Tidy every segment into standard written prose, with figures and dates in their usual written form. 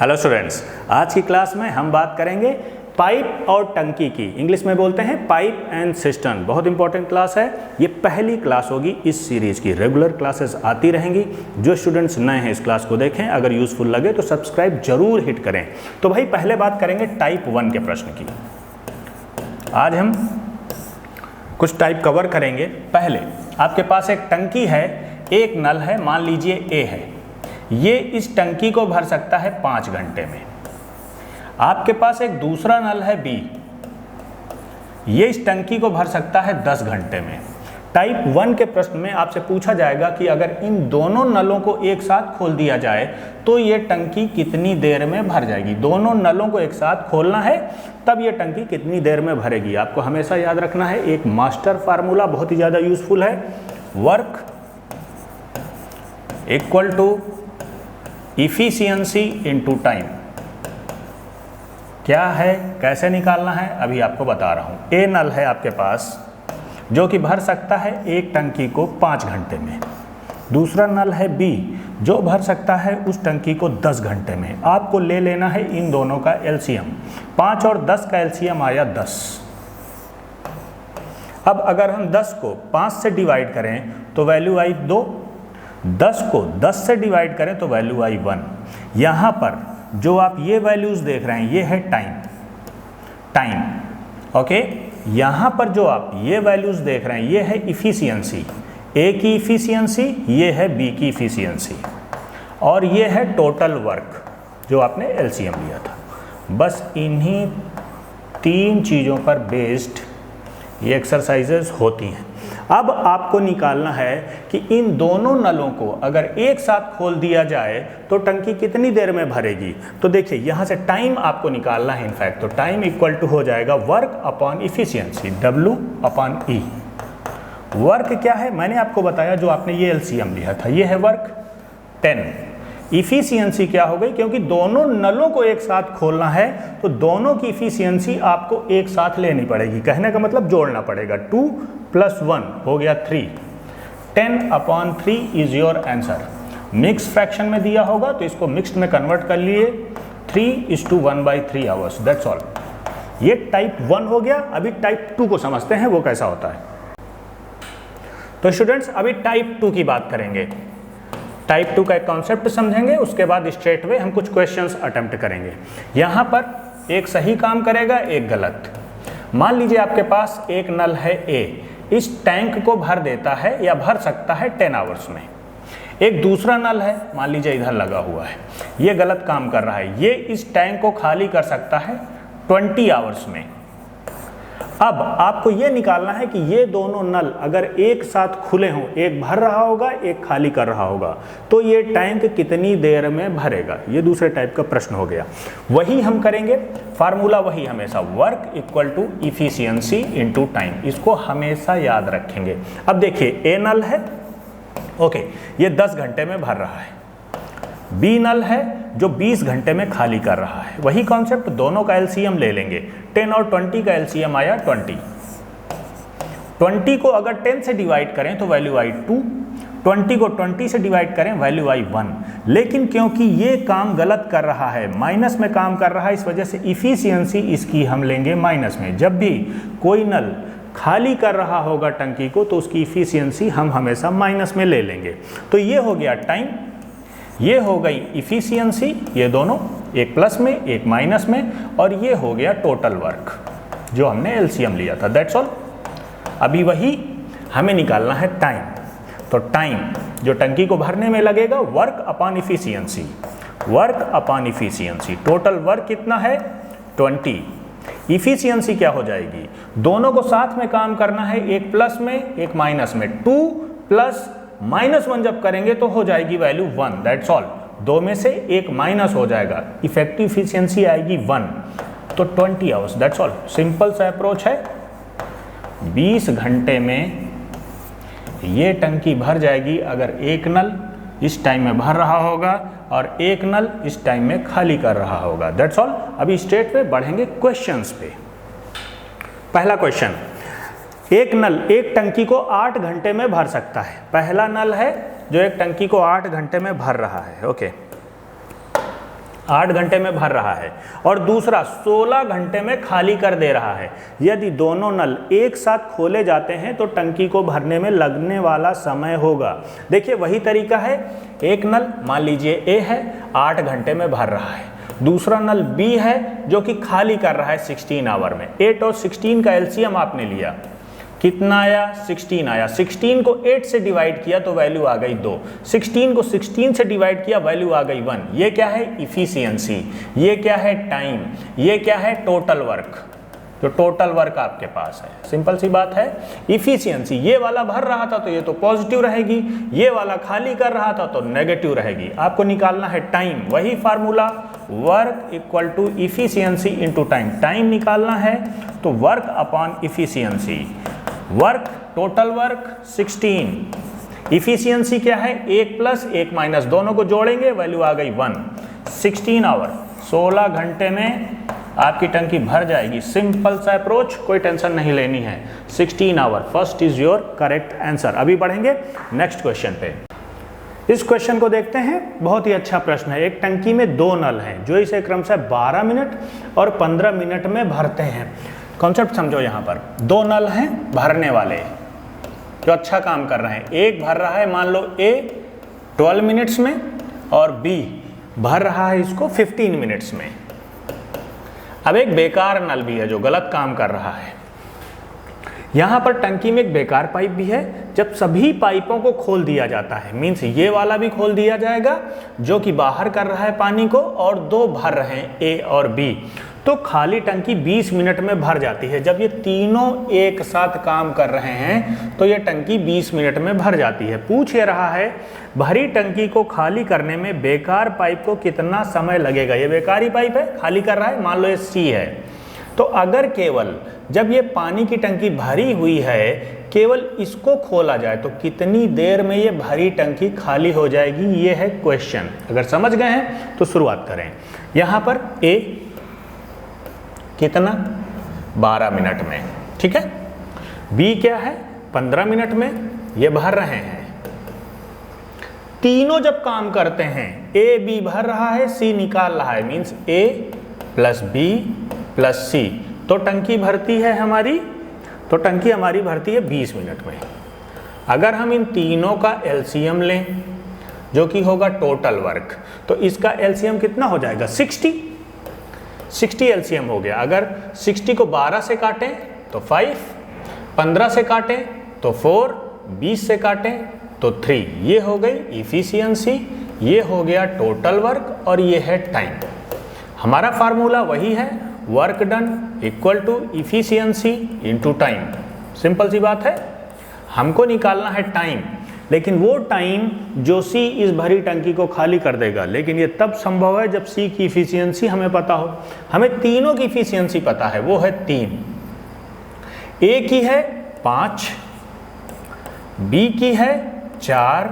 Hello students, आज की class में हम बात करेंगे पाइप और टंकी की। इंग्लिश में बोलते हैं पाइप एंड सिस्टम। बहुत इंपॉर्टेंट क्लास है। ये पहली क्लास होगी इस सीरीज की। रेगुलर क्लासेस आती रहेंगी। जो स्टूडेंट्स नए हैं इस क्लास को देखें, अगर यूजफुल लगे तो सब्सक्राइब जरूर हिट करें। तो भाई पहले बात करेंगे टाइप 1 के प्रश्न की। आज हम कुछ टाइप कवर करेंगे। पहले आपके पास एक टंकी है, एक नल है, मान लीजिए ए है। ये इस टंकी को भर सकता है 5 घंटे में। आपके पास एक दूसरा नल है बी, ये इस टंकी को भर सकता है 10 घंटे में। टाइप 1 के प्रश्न में आपसे पूछा जाएगा कि अगर इन दोनों नलों को एक साथ खोल दिया जाए तो ये टंकी कितनी देर में भर जाएगी। दोनों नलों को एक साथ खोलना है, तब ये टंकी कितनी देर में भरेगी। आपको हमेशा याद रखना है, एक मास्टर फार्मूला बहुत ही ज़्यादा यूजफुल है। Work equal to efficiency into time. क्या है, कैसे निकालना है, अभी आपको बता रहा हूं। ए नल है आपके पास जो कि भर सकता है एक टंकी को 5 घंटे में। दूसरा नल है बी जो भर सकता है उस टंकी को 10 घंटे में। आपको ले लेना है इन दोनों का एलसीएम। 5 और 10 का एलसीएम आया 10। अब अगर हम 10 को 5 से डिवाइड करें तो वैल्यू आई 2। 10 को 10 से डिवाइड करें तो वैल्यू आई 1। यहाँ पर जो आप ये वैल्यूज देख रहे हैं ये है टाइम। ओके, यहाँ पर जो आप ये वैल्यूज देख रहे हैं ये है इफिशियंसी। ए की इफिशियंसी, ये है बी की इफिशियंसी, और ये है टोटल वर्क जो आपने एलसीएम लिया था। बस इन्हीं 3 चीज़ों पर बेस्ड ये एक्सरसाइजेज होती हैं। अब आपको निकालना है कि इन दोनों नलों को अगर एक साथ खोल दिया जाए तो टंकी कितनी देर में भरेगी। तो देखिए यहाँ से टाइम आपको निकालना है। इनफैक्ट तो टाइम इक्वल टू हो जाएगा work upon efficiency, W upon E। Work क्या है मैंने आपको बताया, जो आपने ये एलसीएम लिया था, ये है वर्क 10। इफिशियंसी क्या हो गई, क्योंकि दोनों नलों को एक साथ खोलना है तो दोनों की इफिशियंसी आपको एक साथ लेनी पड़ेगी। कहने का मतलब जोड़ना पड़ेगा। 2 + 1 हो गया 3। 10 upon 3 is your answer. Mix fraction में दिया होगा तो इसको मिक्स्ड में कन्वर्ट कर लिए। 3:1/3 आवर्स, दैट्स ऑल। ये टाइप 1 हो गया। अभी टाइप 2 को समझते हैं वो कैसा होता है। तो स्टूडेंट्स अभी टाइप 2 की बात करेंगे। टाइप 2 का एक कॉन्सेप्ट समझेंगे, उसके बाद स्ट्रेट वे हम कुछ क्वेश्चंस अटेम्प्ट करेंगे। यहाँ पर एक सही काम करेगा, एक गलत। मान लीजिए आपके पास एक नल है ए, इस टैंक को भर देता है या भर सकता है 10 आवर्स में। एक दूसरा नल है, मान लीजिए इधर लगा हुआ है, ये गलत काम कर रहा है। ये इस टैंक को खाली कर सकता है 20 आवर्स में। अब आपको ये निकालना है कि ये दोनों नल अगर एक साथ खुले हों, एक भर रहा होगा एक खाली कर रहा होगा, तो ये टैंक कितनी देर में भरेगा। ये दूसरे टाइप का प्रश्न हो गया। वही हम करेंगे, फार्मूला वही हमेशा, work equal to efficiency into time. इसको हमेशा याद रखेंगे। अब देखिए ए नल है, ओके, ये 10 घंटे में भर रहा है। बी नल है जो 20 घंटे में खाली कर रहा है। वही कॉन्सेप्ट, दोनों का एलसीएम ले लेंगे। 10 और 20 का एलसीएम आया 20। 20 को अगर 10 से डिवाइड करें तो वैल्यू आई 2। 20 को 20 से डिवाइड करें वैल्यू आई 1। लेकिन क्योंकि ये काम गलत कर रहा है, माइनस में काम कर रहा है, इस वजह से इफिशियंसी इसकी हम लेंगे माइनस में। जब भी कोई नल खाली कर रहा होगा टंकी को तो उसकी इफिशियंसी हम हमेशा माइनस में ले लेंगे। तो ये हो गया टाइम, ये हो गई इफिशियंसी, ये दोनों एक प्लस में एक माइनस में, और ये हो गया टोटल वर्क जो हमने एलसीएम लिया था। That's all. अभी वही हमें निकालना है टाइम। तो टाइम जो टंकी को भरने में लगेगा, work upon efficiency. Work upon efficiency, total work कितना है 20। इफिशियंसी क्या हो जाएगी, दोनों को साथ में काम करना है, एक प्लस में एक माइनस में। 2 + -1 जब करेंगे तो हो जाएगी वैल्यू 1। That's all. 2 में से एक माइनस हो जाएगा, इफेक्टिव इफिशियंसी आएगी 1। तो 20 आवर्स, दैट्स ऑल। सिंपल सा अप्रोच है। 20 घंटे में ये टंकी भर जाएगी अगर एक नल इस टाइम में भर रहा होगा और एक नल इस टाइम में खाली कर रहा होगा। That's all. अभी स्ट्रेट पे बढ़ेंगे क्वेश्चंस पे। पहला क्वेश्चन, एक नल एक टंकी को 8 घंटे में भर सकता है। पहला नल है जो एक टंकी को 8 घंटे में भर रहा है। ओके, 8 घंटे में भर रहा है और दूसरा 16 घंटे में खाली कर दे रहा है। यदि दोनों नल एक साथ खोले जाते हैं तो टंकी को भरने में लगने वाला समय होगा। देखिए वही तरीका है, एक नल मान लीजिए ए है 8 घंटे में भर रहा है, दूसरा नल बी है जो कि खाली कर रहा है 16 आवर में। 8 और 16 का एलसीएम आपने लिया, कितना आया 16 आया। 16 को 8 से डिवाइड किया तो वैल्यू आ गई 2, 16 को 16 से डिवाइड किया वैल्यू आ गई 1। ये क्या है इफिशियंसी, ये क्या है टाइम, ये क्या है टोटल वर्क, जो टोटल वर्क आपके पास है। सिंपल सी बात है, इफिशियंसी ये वाला भर रहा था तो ये तो पॉजिटिव रहेगी, ये वाला खाली कर रहा था तो नेगेटिव रहेगी। आपको निकालना है टाइम, वही formula work equal to efficiency into time. Time निकालना है तो work upon efficiency, work total work 16, efficiency क्या है 1 प्लस 1 माइनस, दोनों को जोड़ेंगे वैल्यू आ गई 1। 16 आवर 16 घंटे में आपकी टंकी भर जाएगी। सिंपल सा अप्रोच, कोई टेंशन नहीं लेनी है। 16 hour first is your correct answer. अभी बढ़ेंगे नेक्स्ट क्वेश्चन पे। इस क्वेश्चन को देखते हैं, बहुत ही अच्छा प्रश्न है। एक टंकी में 2 नल हैं जो इसे क्रमशः 12 मिनट और 15 मिनट में भरते हैं। कॉन्सेप्ट समझो, यहाँ पर 2 नल हैं भरने वाले जो अच्छा काम कर रहे हैं। एक भर रहा है मान लो ए 12 मिनट्स में और बी भर रहा है इसको 15 मिनट्स में। अब एक बेकार नल भी है जो गलत काम कर रहा है। यहाँ पर टंकी में एक बेकार पाइप भी है। जब सभी पाइपों को खोल दिया जाता है, मीन्स ये वाला भी खोल दिया जाएगा जो कि बाहर कर रहा है पानी को, और 2 भर रहे हैं ए और बी, तो खाली टंकी 20 मिनट में भर जाती है। जब ये तीनों एक साथ काम कर रहे हैं तो ये टंकी 20 मिनट में भर जाती है। पूछ ये रहा है भरी टंकी को खाली करने में बेकार पाइप को कितना समय लगेगा। ये बेकार ही पाइप है, खाली कर रहा है, मान लो ये सी है। तो अगर केवल जब ये पानी की टंकी भरी हुई है केवल इसको खोला जाए तो कितनी देर में ये भरी टंकी खाली हो जाएगी, ये है क्वेश्चन। अगर समझ गए हैं तो शुरुआत करें। यहाँ पर ए कितना 12 मिनट में, ठीक है। बी क्या है 15 मिनट में, ये भर रहे हैं। तीनों जब काम करते हैं, ए बी भर रहा है, सी निकाल रहा है, मीन्स ए प्लस बी प्लस सी, तो टंकी भरती है हमारी, तो टंकी हमारी भरती है 20 मिनट में। अगर हम इन तीनों का एलसीएम लें जो कि होगा टोटल वर्क, तो इसका एलसीएम कितना हो जाएगा 60 एलसीएम हो गया। अगर 60 को 12 से काटें तो 5, 15 से काटें तो 4, 20 से काटें तो 3। ये हो गई इफिशियंसी, ये हो गया टोटल वर्क और ये है टाइम। हमारा फार्मूला वही है, work done equal to efficiency into time. Simple सी बात है, हमको निकालना है टाइम, लेकिन वो टाइम जो सी इस भरी टंकी को खाली कर देगा। लेकिन ये तब संभव है जब सी की इफिशियंसी हमें पता हो। हमें तीनों की इफिशियंसी पता है, वो है 3। ए की है 5, बी की है 4,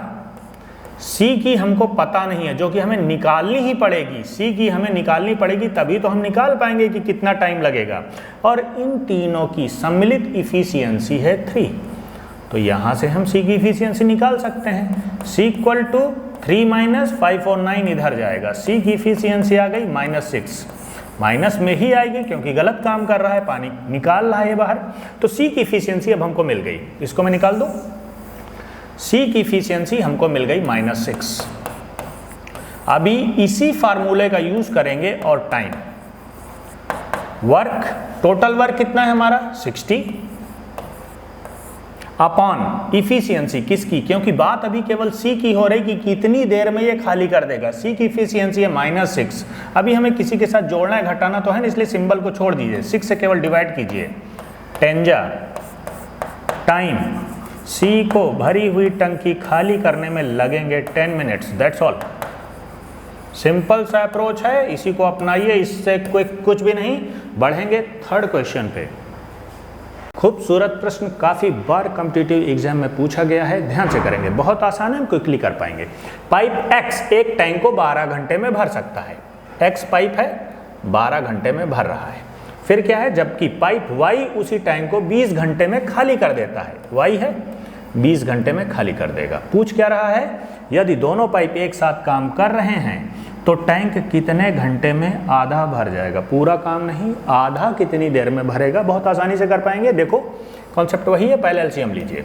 सी की हमको पता नहीं है जो कि हमें निकालनी ही पड़ेगी। सी की हमें निकालनी पड़ेगी तभी तो हम निकाल पाएंगे कि कितना टाइम लगेगा। और इन तीनों की सम्मिलित इफिशियंसी है 3, तो यहाँ से हम सी की इफिशियंसी निकाल सकते हैं। सी इक्वल टू 3 माइनस 5 और 9 इधर जाएगा। सी की इफिशियंसी आ गई -6, माइनस में ही आएगी क्योंकि गलत काम कर रहा है, पानी निकाल रहा है बाहर। तो सी की इफिशियंसी अब हमको मिल गई, इसको मैं निकाल दूँ। सी की इफिशियंसी हमको मिल गई -6। अभी इसी फार्मूले का यूज करेंगे और टाइम, वर्क टोटल वर्क कितना है हमारा 60 अपॉन इफिशियंसी किसकी, क्योंकि बात अभी केवल सी की हो रही कि कितनी देर में ये खाली कर देगा। सी की इफिशियंसी है -6। अभी हमें किसी के साथ जोड़ना है घटाना तो है ना, इसलिए सिंबल को छोड़ दीजिए, 6 से केवल डिवाइड कीजिए। 10 जा टाइम, सी को भरी हुई टंकी खाली करने में लगेंगे 10 मिनट्स, दैट्स ऑल। सिंपल सा अप्रोच है, इसी को अपनाइए, इससे कोई कुछ भी नहीं। बढ़ेंगे थर्ड क्वेश्चन पे। खूबसूरत प्रश्न, काफ़ी बार कॉम्पिटिटिव एग्जाम में पूछा गया है, ध्यान से करेंगे, बहुत आसान है, हम क्विकली कर पाएंगे। पाइप X एक टैंक को 12 घंटे में भर सकता है। X पाइप है, 12 घंटे में भर रहा है। फिर क्या है, जबकि पाइप Y उसी टैंक को 20 घंटे में खाली कर देता है। Y है 20 घंटे में खाली कर देगा। पूछ क्या रहा है, यदि दोनों पाइप एक साथ काम कर रहे हैं तो टैंक कितने घंटे में आधा भर जाएगा? पूरा काम नहीं, आधा कितनी देर में भरेगा? बहुत आसानी से कर पाएंगे। देखो कॉन्सेप्ट वही है, पहले एलसीएम लीजिए।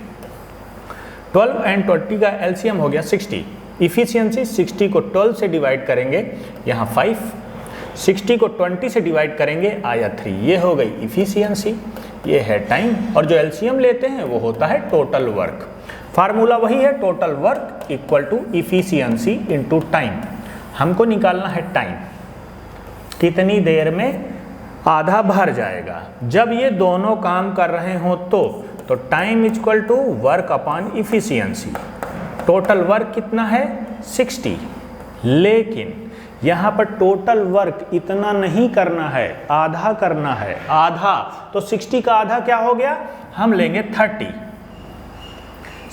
12 एंड 20 का एलसीएम हो गया 60। इफिशियंसी 60 को 12 से डिवाइड करेंगे, यहाँ 5, 60 को 20 से डिवाइड करेंगे, आया 3। ये हो गई इफिशियंसी, ये है टाइम, और जो एलसीएम लेते हैं वो होता है टोटल वर्क। फार्मूला वही है, total work equal to efficiency into time. हमको निकालना है टाइम, कितनी देर में आधा भर जाएगा। जब ये दोनों काम कर रहे हो तो time equal to work upon efficiency. Total work कितना है? 60। लेकिन यहाँ पर टोटल वर्क इतना नहीं करना है, आधा करना है, आधा। तो 60 का आधा क्या हो गया? हम लेंगे 30।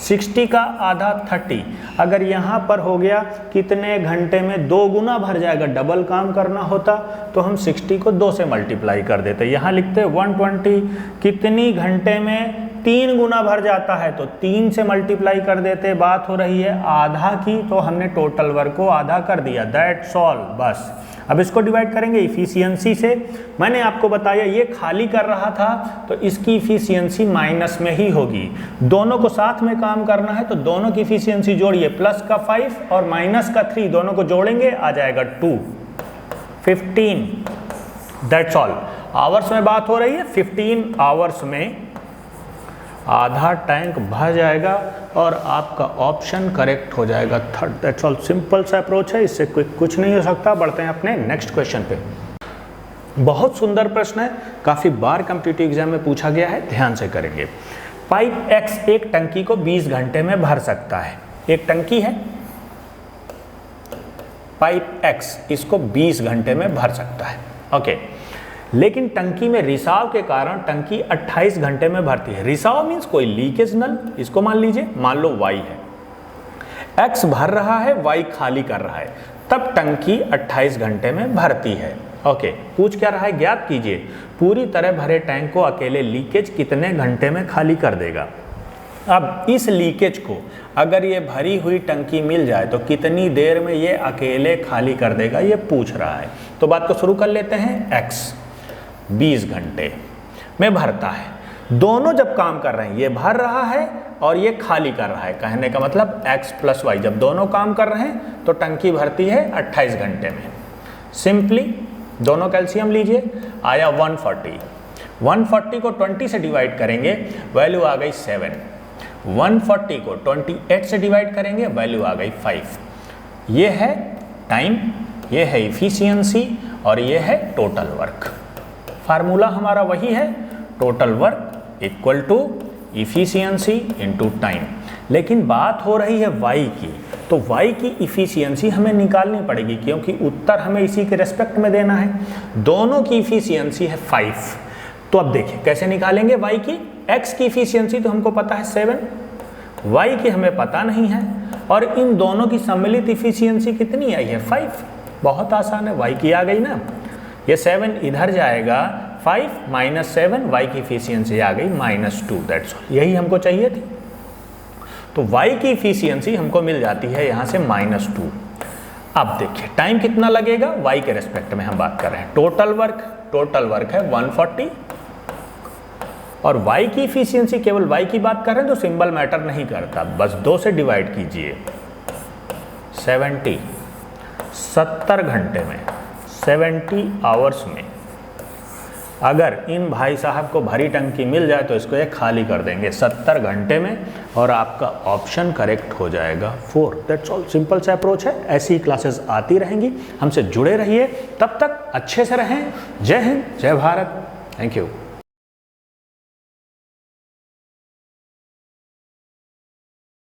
60 का आधा 30। अगर यहाँ पर हो गया कितने घंटे में 2 गुना भर जाएगा, डबल काम करना होता तो हम 60 को 2 से मल्टीप्लाई कर देते। यहाँ लिखते 120, कितनी घंटे में 3 गुना भर जाता है तो 3 से मल्टीप्लाई कर देते। बात हो रही है आधा की, तो हमने टोटल वर्क को आधा कर दिया, दैट्स ऑल, बस। अब इसको डिवाइड करेंगे इफिशियंसी से। मैंने आपको बताया ये खाली कर रहा था तो इसकी इफिशियंसी माइनस में ही होगी। दोनों को साथ में काम करना है तो दोनों की इफिशियंसी जोड़िए, प्लस का 5 और माइनस का 3, दोनों को जोड़ेंगे, आ जाएगा 2, 15, दैट्स ऑल। आवर्स में बात हो रही है, 15 आवर्स में आधा टैंक भर जाएगा और आपका ऑप्शन करेक्ट हो जाएगा, थर्ड। दैट्स ऑल, सिंपल सा अप्रोच है, इससे कुछ नहीं हो सकता। बढ़ते हैं अपने नेक्स्ट क्वेश्चन पे। बहुत सुंदर प्रश्न है, काफ़ी बार कॉम्पिटिटिव एग्जाम में पूछा गया है, ध्यान से करेंगे। पाइप X एक टंकी को 20 घंटे में भर सकता है। एक टंकी है, पाइप X इसको 20 घंटे में भर सकता है, ओके। लेकिन टंकी में रिसाव के कारण टंकी 28 घंटे में भरती है। रिसाव मीन्स कोई लीकेज नल, इसको मान लीजिए, मान लो Y है, X भर रहा है, Y खाली कर रहा है, तब टंकी 28 घंटे में भरती है, ओके। पूछ क्या रहा है? ज्ञात कीजिए पूरी तरह भरे टैंक को अकेले लीकेज कितने घंटे में खाली कर देगा। अब इस लीकेज को अगर ये भरी हुई टंकी मिल जाए तो कितनी देर में ये अकेले खाली कर देगा, ये पूछ रहा है। तो बात को शुरू कर लेते हैं। X 20 घंटे में भरता है, दोनों जब काम कर रहे हैं, ये भर रहा है और ये खाली कर रहा है। कहने का मतलब X प्लस Y जब दोनों काम कर रहे हैं तो टंकी भरती है 28 घंटे में। सिंपली दोनों कैल्शियम लीजिए, आया 140। 140 को 20 से डिवाइड करेंगे, वैल्यू आ गई 7। 140 को 28 से डिवाइड करेंगे, वैल्यू आ गई 5। ये है टाइम, ये है इफिशियंसी और ये है टोटल वर्क। फार्मूला हमारा वही है, total work equal to efficiency into time. लेकिन बात हो रही है Y की, तो Y की इफिशियंसी हमें निकालनी पड़ेगी क्योंकि उत्तर हमें इसी के रेस्पेक्ट में देना है। दोनों की इफिशियंसी है 5। तो अब देखिए कैसे निकालेंगे Y की। X की इफिशियंसी तो हमको पता है 7, Y की हमें पता नहीं है, और इन दोनों की सम्मिलित इफिशियंसी कितनी आई है? 5। बहुत आसान है, Y की आ गई ना, ये 7 इधर जाएगा, 5 माइनस 7, Y की इफिशियंसी आ गई -2, दैट्स ऑल। यही हमको चाहिए थी। तो Y की इफिशियंसी हमको मिल जाती है यहाँ से -2। अब देखिए टाइम कितना लगेगा, Y के रेस्पेक्ट में हम बात कर रहे हैं। टोटल वर्क है 140 और Y की इफिशियंसी, केवल Y की बात कर रहे हैं तो सिंबल मैटर नहीं करता, बस 2 से डिवाइड कीजिए। 70 घंटे में, 70 आवर्स में अगर इन भाई साहब को भरी टंकी मिल जाए तो इसको ये खाली कर देंगे 70 घंटे में, और आपका ऑप्शन करेक्ट हो जाएगा 4। दैट्स ऑल, सिंपल सा अप्रोच है। ऐसी क्लासेस आती रहेंगी, हमसे जुड़े रहिए। तब तक अच्छे से रहें। जय हिंद, जय भारत, थैंक यू।